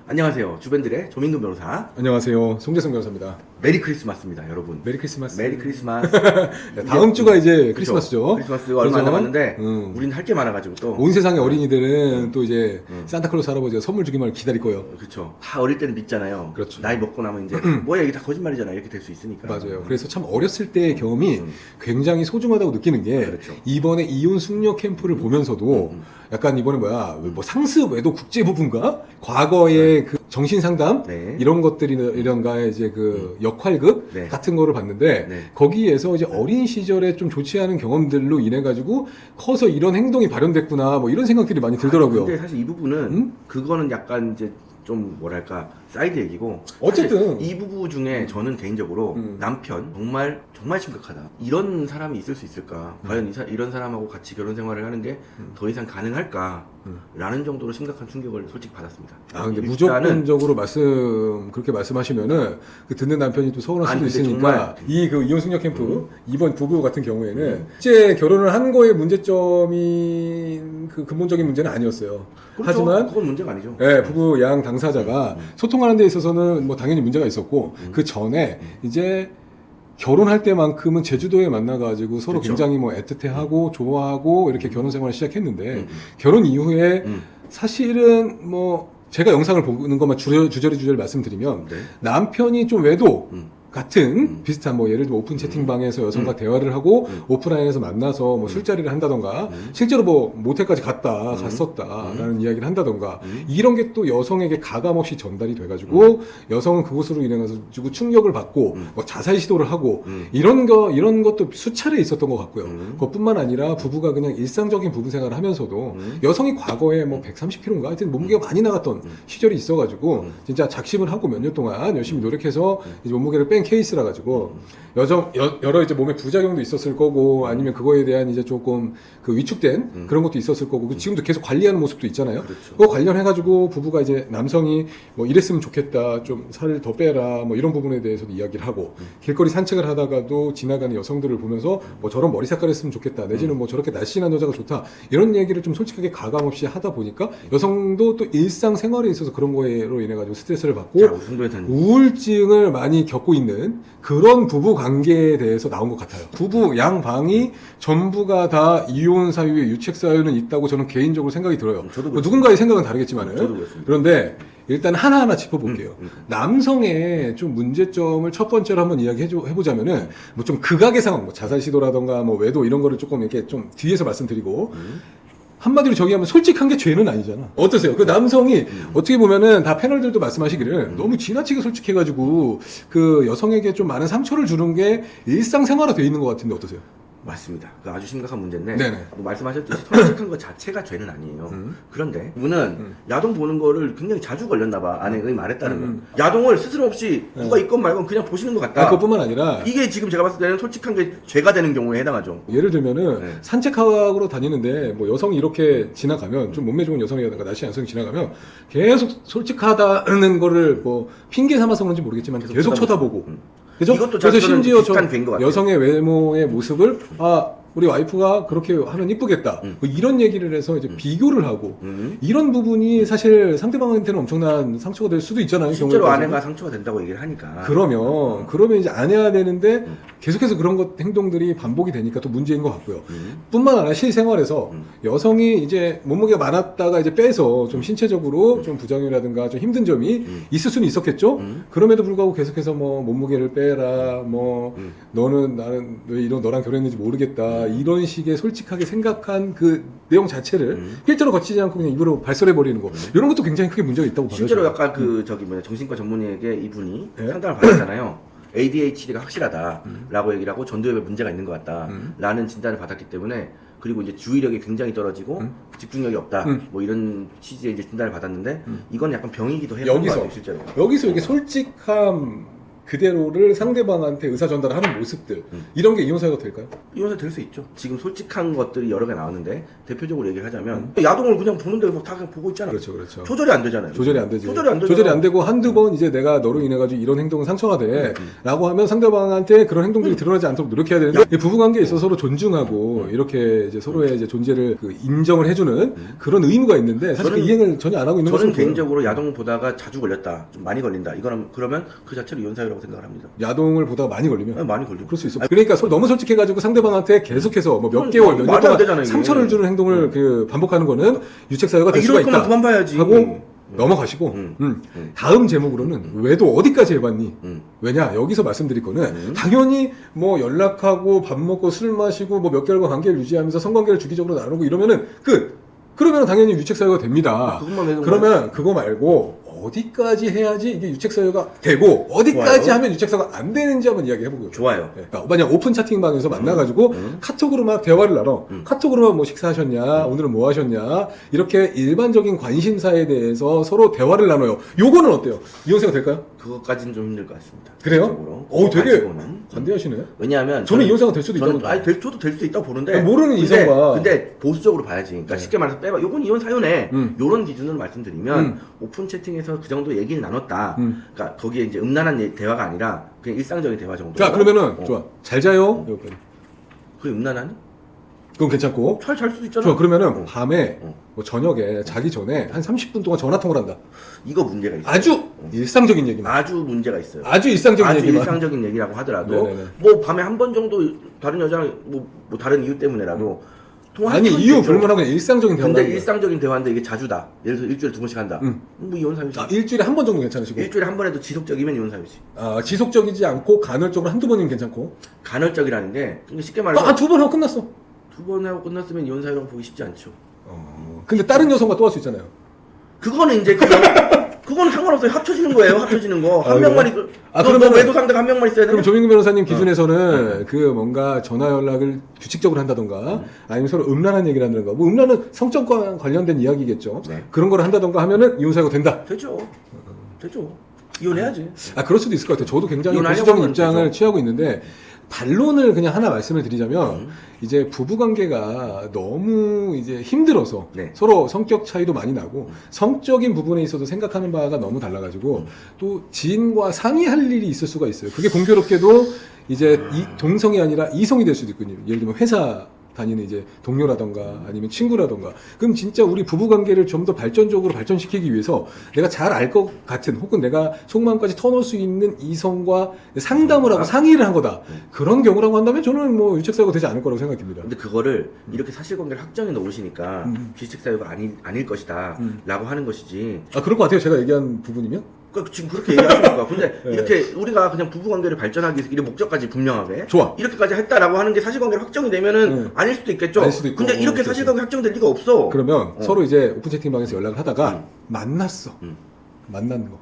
안녕하세요. 주변들의 조민근 변호사. 안녕하세요. 송재성 변호사입니다. 메리 크리스마스입니다, 여러분. 메리 크리스마스. 메리 크리스마스. 네, 다음 주가 이제 그쵸? 크리스마스죠. 크리스마스가 얼마 안 그래서, 남았는데 우리는 할 게 많아가지고 또. 온 세상의 어린이들은 또 이제 산타클로스 할아버지가 선물 주기만 기다릴 거예요. 그렇죠. 다 어릴 때는 믿잖아요. 그렇죠. 나이 먹고 나면 이제 뭐야 이게 다 거짓말이잖아 이렇게 될 수 있으니까. 맞아요. 그래서 참 어렸을 때의 경험이 굉장히 소중하다고 느끼는 게 그렇죠. 이번에 이혼 숙녀 캠프를 보면서도 약간 이번에 뭐 상습 외도 국제 부분가 과거의 그 정신 상담 네. 이런 것들이런가 이제 그 역할극 네. 같은 거를 봤는데 네. 거기에서 이제 어린 시절에 좀 좋지 않은 경험들로 인해 가지고 커서 이런 행동이 발현됐구나 뭐 이런 생각들이 많이 들더라고요. 근데 사실 이 부분은 그거는 약간 이제 좀 뭐랄까 사이드 얘기고 어쨌든 사실 이 부부 중에 저는 개인적으로 남편 정말 심각하다 이런 사람이 있을 수 있을까 과연 이런 사람하고 같이 결혼 생활을 하는 게 더 이상 가능할까 라는 정도로 심각한 충격을 솔직히 받았습니다. 아 근데 일단은 무조건적으로 그렇게 말씀하시면은 그 듣는 남편이 또 서운할 수도 아니, 근데 있으니까 정말 이 그 이혼 숙녀 캠프 이번 부부 같은 경우에는 실제 결혼을 한 거에 문제점이 그 근본적인 문제는 아니었어요. 그렇죠. 하지만 그건 문제가 아니죠. 예, 부부 양 당사자가 소통하는 데 있어서는 뭐 당연히 문제가 있었고 그 전에 이제 결혼할 때만큼은 제주도에 만나가지고 서로 그쵸. 굉장히 뭐 애틋해하고 좋아하고 이렇게 결혼 생활을 시작했는데 결혼 이후에 사실은 뭐 제가 영상을 보는 것만 주저리 말씀드리면 네. 남편이 좀 외도 같은 비슷한 뭐 예를 들어 오픈 채팅방에서 여성과 대화를 하고 오프라인에서 만나서 뭐 술자리를 한다던가 실제로 뭐 모텔까지 갔었다라는 이야기를 한다던가 이런 게 또 여성에게 가감없이 전달이 돼가지고 여성은 그것으로 인해 가지고 충격을 받고 뭐 자살 시도를 하고 이런 것도 수차례 있었던 것 같고요. 그것뿐만 아니라 부부가 그냥 일상적인 부부 생활을 하면서도 여성이 과거에 뭐 130kg인가 하여튼 몸무게가 많이 나갔던 시절이 있어가지고 진짜 작심을 하고 몇 년 동안 열심히 노력해서 이제 몸무게를 뺀 케이스라 가지고 여러 이제 몸에 부작용도 있었을 거고 아니면 그거에 대한 이제 조금 그 위축된 그런 것도 있었을 거고 지금도 계속 관리하는 모습도 있잖아요. 그렇죠. 그거 관련해 가지고 부부가 이제 남성이 뭐 이랬으면 좋겠다 좀 살을 더 빼라 뭐 이런 부분에 대해서도 이야기를 하고 길거리 산책을 하다가도 지나가는 여성들을 보면서 뭐 저런 머리 색깔 했으면 좋겠다 내지는 뭐 저렇게 날씬한 여자가 좋다 이런 얘기를 좀 솔직하게 가감 없이 하다 보니까 여성도 또 일상 생활에 있어서 그런 거로 인해 가지고 스트레스를 받고 자, 우승도에서는 우울증을 많이 겪고 있는 그런 부부 관계에 대해서 나온 것 같아요. 부부 양방이 전부가 다 이혼 사유에 유책 사유는 있다고 저는 개인적으로 생각이 들어요. 저도 뭐 누군가의 생각은 다르겠지만은 저도 그렇습니다. 그런데 일단 하나하나 짚어볼게요. 남성의 좀 문제점을 첫 번째로 한번 이야기해보자면은 뭐 좀 극악의 상황, 뭐 자살 시도라던가 뭐 외도 이런 거를 조금 이렇게 좀 뒤에서 말씀드리고 한마디로 정의하면 솔직한 게 죄는 아니잖아. 어떠세요? 그 남성이 어떻게 보면은 다 패널들도 말씀하시기를 너무 지나치게 솔직해가지고 그 여성에게 좀 많은 상처를 주는 게 일상생활화 돼 있는 것 같은데 어떠세요? 맞습니다. 그 아주 심각한 문제인데 네네. 뭐 말씀하셨듯이 솔직한 것 자체가 죄는 아니에요. 그런데 이분은 야동 보는 거를 굉장히 자주 걸렸나 봐. 아내가 말했다는 거. 야동을 스스럼 없이 누가 있건 말건 그냥 보시는 것 같다. 그것뿐만 아니라 이게 지금 제가 봤을 때는 솔직한 게 죄가 되는 경우에 해당하죠. 예를 들면은 네. 산책하러 다니는데 뭐 여성이 이렇게 지나가면 좀 몸매 좋은 여성이라든가 날씬한 여성이 지나가면 계속 솔직하다는 거를 뭐 핑계 삼아서 그런지 모르겠지만 계속 쳐다보고 그죠? 이것도 그래서 저는 심지어 비슷한 괴인 것 같아요. 여성의 외모의 모습을 우리 와이프가 그렇게 하면 이쁘겠다 뭐 이런 얘기를 해서 이제 비교를 하고 이런 부분이 사실 상대방한테는 엄청난 상처가 될 수도 있잖아요. 실제로 경우에 아내가 따라서. 상처가 된다고 얘기를 하니까. 그러면 이제 안 해야 되는데 계속해서 그런 행동들이 반복이 되니까 또 문제인 것 같고요. 뿐만 아니라 실생활에서 여성이 이제 몸무게가 많았다가 이제 빼서 좀 신체적으로 좀 부작용이라든가 좀 힘든 점이 있을 수는 있었겠죠. 그럼에도 불구하고 계속해서 뭐 몸무게를 빼라, 뭐 나는 왜 너랑 결혼했는지 모르겠다 이런 식의 솔직하게 생각한 그 내용 자체를 필터로 거치지 않고 그냥 입으로 발설해 버리는 거 이런 것도 굉장히 크게 문제가 있다고 봐요. 실제로 저는. 약간 그 정신과 전문의에게 이분이 네? 상담을 받았잖아요. ADHD가 확실하다라고 얘기를 하고 전두엽에 문제가 있는 것 같다라는 진단을 받았기 때문에 그리고 이제 주의력이 굉장히 떨어지고 집중력이 없다 뭐 이런 취지의 이제 진단을 받았는데 이건 약간 병이기도 해요. 여기서 실제로 여기서 이게 솔직함 그대로를 상대방한테 의사 전달하는 모습들 이런 게 이혼사유가 될까요? 이혼사 될 수 있죠. 지금 솔직한 것들이 여러 개 나왔는데 대표적으로 얘기를 하자면 야동을 그냥 보는데 다 그냥 보고 있잖아. 그렇죠, 그렇죠. 조절이 안 되잖아요. 조절이 안 되지. 조절이 안 되죠. 조절이 안 되고 한두 번 이제 내가 너로 인해 가지고 이런 행동은 상처가 돼라고 하면 상대방한테 그런 행동들이 드러나지 않도록 노력해야 되는데 이 부부관계에 있어서 서로 존중하고 이렇게 이제 서로의 이제 존재를 그 인정을 해주는 그런 의무가 있는데 사실 그 이행을 전혀 안 하고 있는 저는 것은 개인적으로 야동 보다가 자주 걸렸다, 좀 많이 걸린다. 이거는 그러면 그 자체로 이혼사유라고 생각을 합니다. 야동을 보다가 많이 걸리면 많이 걸리고. 그럴 수 있어. 그러니까 너무 솔직해가지고 상대방한테 계속해서 뭐 몇 개월, 몇 년 말도 안 되잖아, 동안 이게. 상처를 주는 행동을 그 반복하는 거는 유책 사유가 될 수가 이럴 거면 있다. 그만 봐야지. 하고 넘어가시고 다음 제목으로는 외도 어디까지 해봤니? 왜냐 여기서 말씀드릴 거는 당연히 뭐 연락하고 밥 먹고 술 마시고 뭐 몇 개월간 관계를 유지하면서 성관계를 주기적으로 나누고 이러면은 끝. 그러면 당연히 유책 사유가 됩니다. 그것만 해도 그러면 그거 말고 어디까지 해야지 이게 유책 사유가 되고 어디까지 좋아요. 하면 유책 사유가 안 되는지 한번 이야기 해보고요. 좋아요. 그러니까 만약 오픈 채팅방에서 만나가지고 카톡으로 막 대화를 나눠. 카톡으로 뭐 식사하셨냐, 오늘은 뭐 하셨냐, 이렇게 일반적인 관심사에 대해서 서로 대화를 나눠요. 요거는 어때요? 이혼사가 될까요? 그것까지는 좀 힘들 것 같습니다. 그래요? 되게 관대하시네. 왜냐하면 저는 이혼사가 될 수도 있다고. 저도 될 수도 있다고 보는데 모르는 이성과. 근데 보수적으로 봐야지. 그러니까 쉽게 말해서 빼봐. 요건 이혼 사유네. 요런 기준으로 말씀드리면 오픈 채팅에서 그 정도 얘기를 나눴다. 그러니까 거기에 이제 음란한 대화가 아니라 그냥 일상적인 대화 정도. 자 그러면은 좋아. 잘 자요. 그게 음란하니? 그건 괜찮고. 잘 수도 있잖아. 좋아. 그러면은 밤에 뭐 저녁에 자기 전에 한 30분 동안 전화 통화를 한다. 이거 문제가 있어요. 아주 일상적인 얘기만. 아주 문제가 있어요. 아주 일상적인 아주 얘기만. 일상적인 얘기라고 하더라도 네네네. 뭐 밤에 한 번 정도 다른 여자랑 뭐 다른 이유 때문에라도 통화할 아니 수는 이유 있겠죠. 불문하고 그냥 일상적인 대화. 근데 일상적인 대화인데 이게 자주다. 예를 들어 일주일에 2번씩 한다. 뭐 이혼 사유지. 일주일에 한 번 정도 괜찮으시고. 일주일에 한 번 해도 지속적이면 이혼 사유지. 지속적이지 않고 간헐적으로 한두 번이면 괜찮고. 간헐적이라는 게 그러니까 쉽게 말해서 두 번 하고 끝났어. 2번 하고 끝났으면 이혼 사유라고 보기 쉽지 않죠. 근데 다른 여성과 또 할 수 있잖아요. 그거는 이제 그거는 상관없어요. 합쳐지는 거예요. 합쳐지는 거. 한 그래요? 명만 있어. 너 그러면은- 외도 상대가 한 명만 있어야 되냐? 그럼 조민구 변호사님 기준에서는 그 뭔가 전화 연락을 규칙적으로 한다던가 아니면 서로 음란한 얘기를 한다던가 뭐 음란은 성적과 관련된 이야기겠죠. 네. 그런 걸 한다던가 하면은 이혼사유가 된다. 되죠. 되죠. 이혼해야지. 그럴 수도 있을 것 같아요. 저도 굉장히 이혼하려고 보수적인 하면 입장을 되죠. 취하고 있는데 반론을 그냥 하나 말씀을 드리자면 이제 부부 관계가 너무 이제 힘들어서 네. 서로 성격 차이도 많이 나고 성적인 부분에 있어서 생각하는 바가 너무 달라가지고 또 지인과 상의할 일이 있을 수가 있어요. 그게 공교롭게도 이제 동성이 아니라 이성이 될 수도 있거든요. 예를 들면 회사 다니는 이제 동료라던가 아니면 친구라던가 그럼 진짜 우리 부부 관계를 좀 더 발전적으로 발전시키기 위해서 내가 잘 알 것 같은 혹은 내가 속마음까지 터놓을 수 있는 이성과 상담을 하고 상의를 한 거다. 그런 경우라고 한다면 저는 뭐 유책사유가 되지 않을 거라고 생각이 듭니다. 근데 그거를 이렇게 사실관계를 확정해 놓으시니까 비식 사유가 아닐 것이다 라고 하는 것이지. 그럴 것 같아요. 제가 얘기한 부분이면. 그러니까 지금 그렇게 얘기하시니까. 근데 네. 이렇게 우리가 그냥 부부관계를 발전하기 위해서 이런 목적까지 분명하게 좋아. 이렇게까지 했다라고 하는 게 사실관계로 확정이 되면은 아닐 수도 있겠죠. 아닐 수도 있고. 근데 이렇게 그렇죠. 사실관계 확정될 리가 없어. 그러면 서로 이제 오픈 채팅방에서 연락을 하다가 만났어. 만나는 거.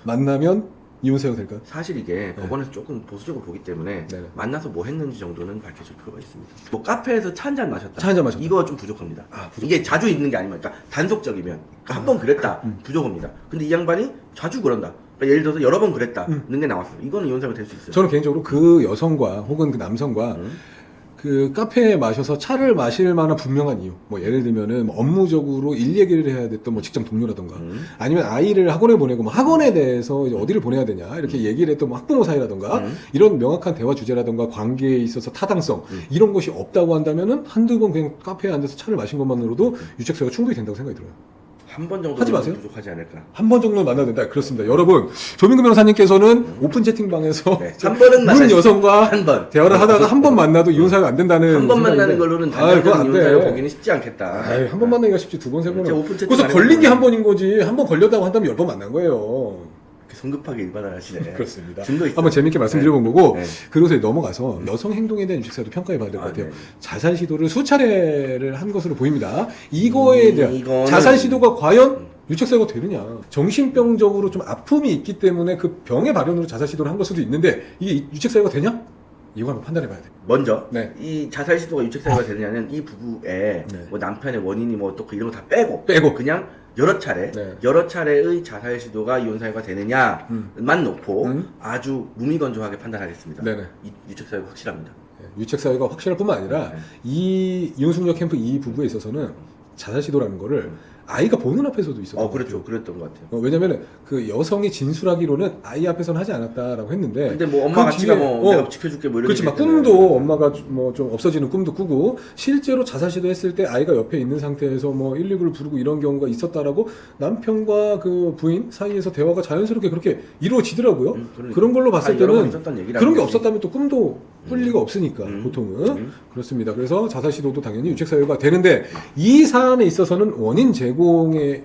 만나면 이혼사유가 될까요? 사실 이게 법원에서 조금 보수적으로 보기 때문에 네네. 만나서 뭐 했는지 정도는 밝혀줄 필요가 있습니다. 뭐 카페에서 차 한잔 마셨다. 차 한잔 마셨다. 이거 좀 부족합니다. 이게 자주 있는 게 아니면 그러니까 단속적이면 한 번 그랬다. 부족합니다. 근데 이 양반이 자주 그런다. 그러니까 예를 들어서 여러 번 그랬다는 게 나왔어요. 이거는 이혼사유가 될 수 있어요. 저는 개인적으로 그 여성과 혹은 그 남성과 그 카페에 마셔서 차를 마실 만한 분명한 이유. 뭐 예를 들면은 뭐 업무적으로 일 얘기를 해야 됐던 뭐 직장 동료라던가 아니면 아이를 학원에 보내고 뭐 학원에 대해서 이제 어디를 보내야 되냐 이렇게 얘기를 했던 뭐 학부모 사이라던가 이런 명확한 대화 주제라던가 관계에 있어서 타당성 이런 것이 없다고 한다면은 한두 번 그냥 카페에 앉아서 차를 마신 것만으로도 유책사유가 충분히 된다고 생각이 들어요. 한 번 정도 하지 마세요. 부족하지 않을까. 한 번 정도는 만나야 된다. 그렇습니다. 여러분, 조민구 변호사님께서는 오픈 채팅방에서 네, 한 번은 문 만나시죠. 여성과 한 번. 대화를 하다가 한 번 만나도 이혼사유가 안 된다는 한 번 생각인데. 만나는 걸로는 그건 안 단정적인 돼. 이혼사유 보기는 쉽지 않겠다. 한 번 만나기가 쉽지 두 번, 세 번은. 진짜 오픈 채팅 그래서 안 걸린 게 해보면. 한 번인 거지. 한 번 걸렸다고 한다면 10번 만난 거예요. 성급하게 일반을 하시네. 그렇습니다. 증거 있어요. 한번 재밌게 말씀드려본 거고 네. 그것에 넘어가서 여성 행동에 대한 유책사유도 평가해 봐야 될 것 같아요. 네. 자살 시도를 수차례를 한 것으로 보입니다. 이거에 대한 이거는- 자살 시도가 과연 유책사유가 되느냐. 정신병적으로 좀 아픔이 있기 때문에 그 병의 발현으로 자살 시도를 한 걸 수도 있는데 이게 유책사유가 되냐? 이거 한번 판단해 봐야 돼요. 먼저 네. 이 자살 시도가 유책 사유가 되느냐는 이 부부의 네. 뭐 남편의 원인이 뭐 어떻고 이런 거 다 빼고 빼고. 그냥 여러 차례 네. 여러 차례의 자살 시도가 이혼 사유가 되느냐만 놓고 아주 무미건조하게 판단하겠습니다. 네네. 유책 사유가 확실합니다. 유책 사유가 확실할 뿐만 아니라 네. 이 이혼숙녀 캠프 이 부부에 있어서는 자살 시도라는 거를 아이가 보는 앞에서도 있었던 것 그렇죠. 같아요. 그랬던 것 같아요. 왜냐면은 그 여성이 진술하기로는 아이 앞에서는 하지 않았다라고 했는데 근데 뭐 엄마 같이가 뭐 내가 지켜줄게 뭐 이런 그렇지 막 얘기했잖아요. 꿈도 엄마가 뭐 좀 없어지는 꿈도 꾸고 실제로 자살 시도했을 때 아이가 옆에 있는 상태에서 뭐 119를 부르고 이런 경우가 있었다라고 남편과 그 부인 사이에서 대화가 자연스럽게 그렇게 이루어지더라고요. 그러니까. 그런 걸로 봤을 여러 번 때는 있었던 얘기라는 그런 게 거지. 없었다면 또 꿈도 꿀 리가 없으니까 보통은 그렇습니다. 그래서 자살 시도도 당연히 유책 사유가 되는데 이 사안에 있어서는 원인 제공에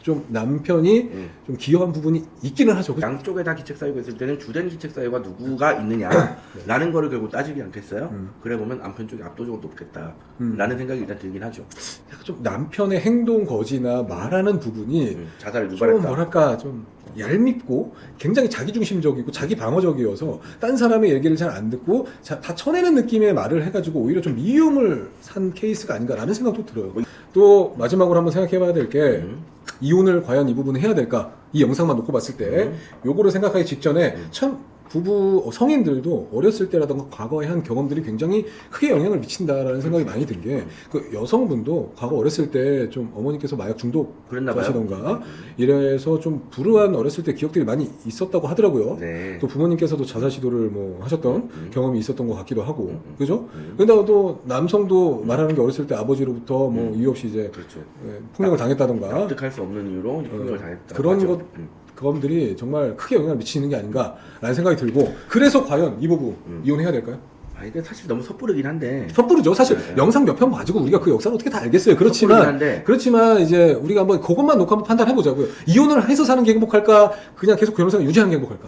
좀 남편이 좀 기여한 부분이 있기는 하죠. 양쪽에 다 기책 사유가 있을 때는 주된 기책 사유가 누구가 있느냐라는 거를 결국 따지지 않겠어요? 그래 보면 남편 쪽이 압도적으로 높겠다라는 생각이 일단 들긴 하죠. 좀 남편의 행동 거지나 말하는 부분이 자살을 좀 유발했다. 뭐랄까 좀 얄밉고 굉장히 자기중심적이고 자기 방어적이어서 딴 사람의 얘기를 잘 안 듣고 다 쳐내는 느낌의 말을 해가지고 오히려 좀 미움을 산 케이스가 아닌가라는 생각도 들어요. 또 마지막으로 한번 생각해봐야 될 게 이혼을 과연 이 부분은 해야 될까? 이 영상만 놓고 봤을 때 요거를 생각하기 직전에 참 부부 성인들도 어렸을 때라든가 과거에 한 경험들이 굉장히 크게 영향을 미친다라는 생각이 많이 든 게 그 여성분도 과거 어렸을 때 좀 어머니께서 마약 그랬나 봐요. 중독하시던가 이래서 좀 불우한 어렸을 때 기억들이 많이 있었다고 하더라고요. 네. 또 부모님께서도 자살 시도를 뭐 하셨던 경험이 있었던 것 같기도 하고 그죠? 근데 또 남성도 말하는 게 어렸을 때 아버지로부터 뭐 이유 없이 이제 그렇죠. 폭력을 당했다던가 납득할 수 없는 이유로 폭력을 당했다. 그런 맞죠? 것 그것들이 정말 크게 영향을 미치는 게 아닌가라는 생각이 들고 그래서 과연 이 부부 이혼해야 될까요? 이게 사실 너무 섣부르긴 한데. 섣부르죠. 사실 네. 영상 몇 편 가지고 우리가 그 역사를 어떻게 다 알겠어요. 섣부르긴 한데. 그렇지만 이제 우리가 한번 그것만 놓고 한번 판단해 보자고요. 이혼을 해서 사는 게 행복할까? 그냥 계속 결혼 생활 유지하는 게 행복할까?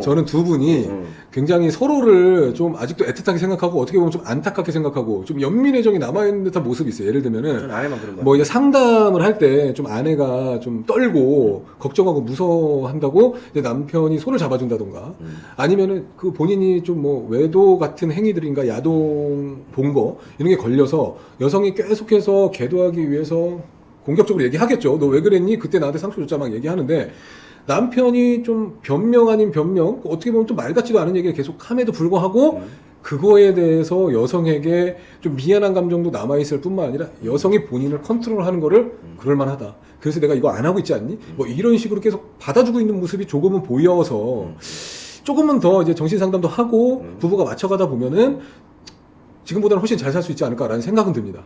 저는 두 분이 굉장히 서로를 좀 아직도 애틋하게 생각하고 어떻게 보면 좀 안타깝게 생각하고 좀 연민의 정이 남아있는 듯한 모습이 있어요. 예를 들면은 저는 아내만 그런 거 뭐 이제 상담을 할 때 좀 아내가 좀 떨고 걱정하고 무서워한다고 이제 남편이 손을 잡아준다던가 아니면은 그 본인이 좀 뭐 외도 같은 행위들인가 야동 본 거 이런 게 걸려서 여성이 계속해서 계도하기 위해서 공격적으로 얘기하겠죠. 너 왜 그랬니? 그때 나한테 상처 줬자 막 얘기하는데 남편이 좀 변명 아닌 변명 어떻게 보면 좀 말 같지도 않은 얘기를 계속 함에도 불구하고 그거에 대해서 여성에게 좀 미안한 감정도 남아있을 뿐만 아니라 여성이 본인을 컨트롤하는 거를 그럴만하다. 그래서 내가 이거 안 하고 있지 않니? 뭐 이런 식으로 계속 받아주고 있는 모습이 조금은 보여서 조금은 더 이제 정신 상담도 하고 부부가 맞춰가다 보면은 지금보다는 훨씬 잘 살 수 있지 않을까라는 생각은 듭니다.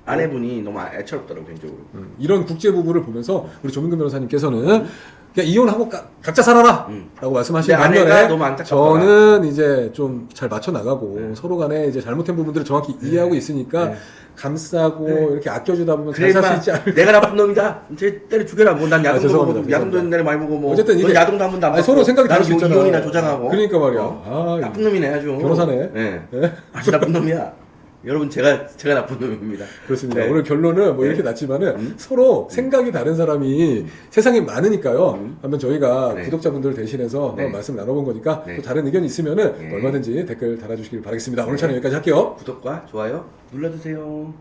아내분이 너무 애처롭더라고 개인적으로. 이런 국제 부부를 보면서 우리 조민근 변호사님께서는 그냥 이혼하고 각자 살아라 라고 말씀하시는 근데 아내가 반면에 너무 안타깝더라. 저는 이제 좀 잘 맞춰 나가고 서로 간에 이제 잘못된 부분들을 정확히 이해하고 있으니까 감싸고 이렇게 아껴주다 보면 잘 살 수 있지 않을까. 내가 나쁜 놈이다. 쟤 때려 죽여라. 뭐 난 야동도 죄송합니다. 보고 야동도 옛날에 많이 보고 뭐 어쨌든 이게 넌 야동도 한 번도 안 아니, 봤고 서로 생각이 다를 수 나는 있잖아. 이혼이나 조장하고. 그러니까 말이야. 나쁜 놈이네 아주. 변호사네. 네. 네? 아주 나쁜 놈이야. 여러분 제가 나쁜 놈입니다. 그렇습니다. 네. 오늘 결론은 뭐 이렇게 났지만은 서로 생각이 다른 사람이 세상에 많으니까요. 한번 저희가 네. 구독자분들 대신해서 한번 말씀 나눠본 거니까 또 다른 의견이 있으면은 얼마든지 댓글 달아주시길 바라겠습니다. 오늘 차는 여기까지 할게요. 구독과 좋아요 눌러주세요.